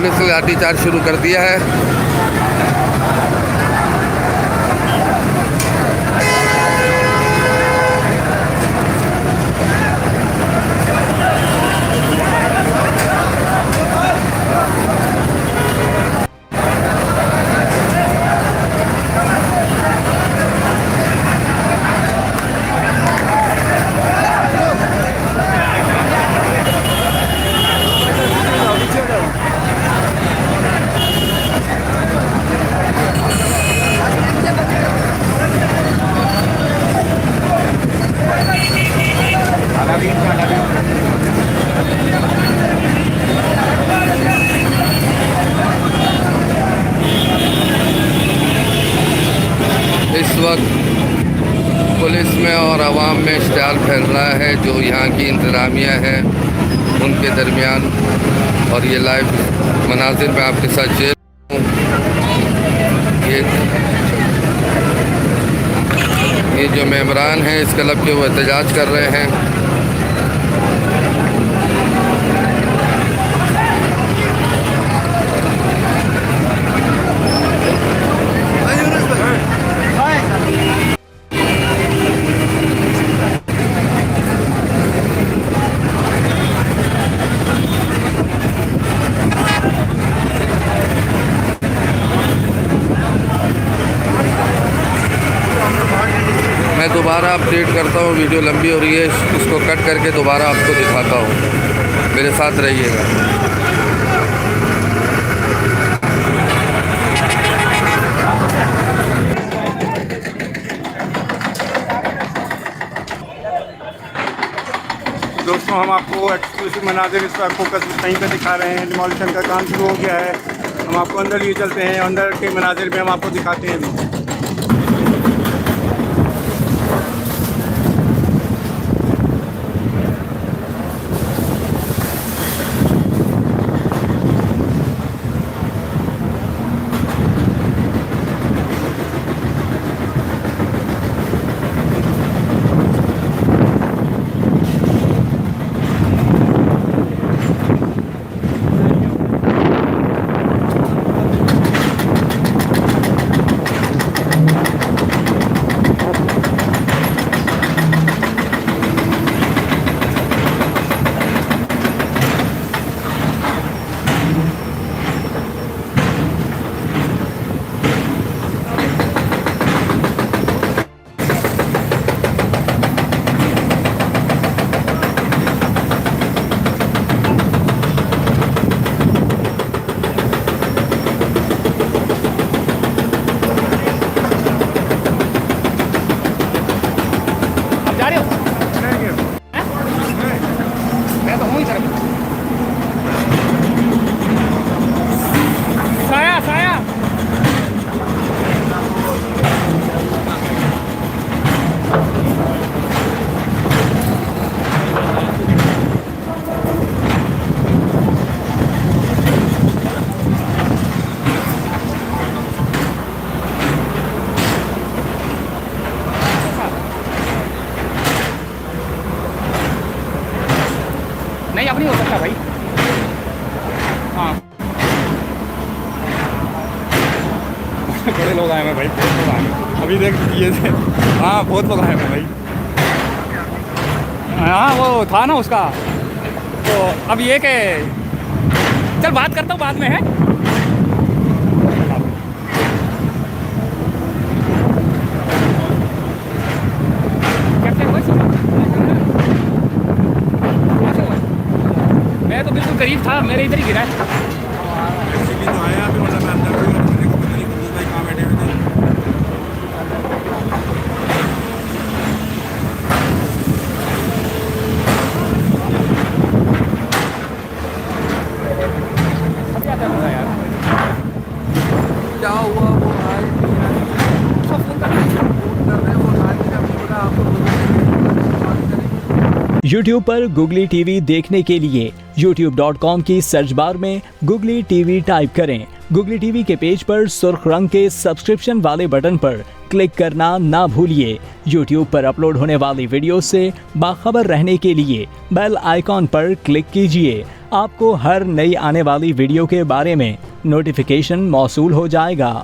Police ने लाठीचार्ज शुरू कर दिया है। इस वक्त पुलिस में और आवाम में इश्तियाल फैल रहा है जो यहाँ की इंतज़ामिया है उनके दरमियान, और ये लाइव मनाजिर में आपके साथ शेयर हूँ। ये जो मेंबरान हैं इस क्लब के वो एहतजाज कर रहे हैं। मैं दोबारा अपडेट करता हूँ, वीडियो लंबी हो रही है, इसको कट करके दोबारा आपको दिखाता हूँ, मेरे साथ रहिएगा। दोस्तों, हम आपको एक्सक्लूसिव मनाजिर इस वक्त फोकस कहीं पे दिखा रहे हैं। डिमोलिशन का काम शुरू हो गया है। हम आपको अंदर लिए चलते हैं, अंदर के मनाजिर में हम आपको दिखाते हैं अभी। नहीं, अब नहीं हो सकता भाई। हाँ बड़े लोग आए हैं भाई, बहुत लोग आए हैं अभी देख ये थे। हाँ बहुत लोग आए हैं भाई। हाँ वो था ना उसका, तो अब ये के चल बात करता हूँ बाद में है। मैं तो बिल्कुल करीब था, मेरे इधर ही गिरा है। क्या हुआ वो आज YouTube पर गुगली टीवी देखने के लिए youtube.com की सर्च बार में गुगली टीवी टाइप करें। गुगली टीवी के पेज पर सुर्ख रंग के सब्सक्रिप्शन वाले बटन पर क्लिक करना ना भूलिए। YouTube पर अपलोड होने वाली वीडियो से बाखबर रहने के लिए बेल आइकॉन पर क्लिक कीजिए। आपको हर नई आने वाली वीडियो के बारे में नोटिफिकेशन मौसूल हो जाएगा।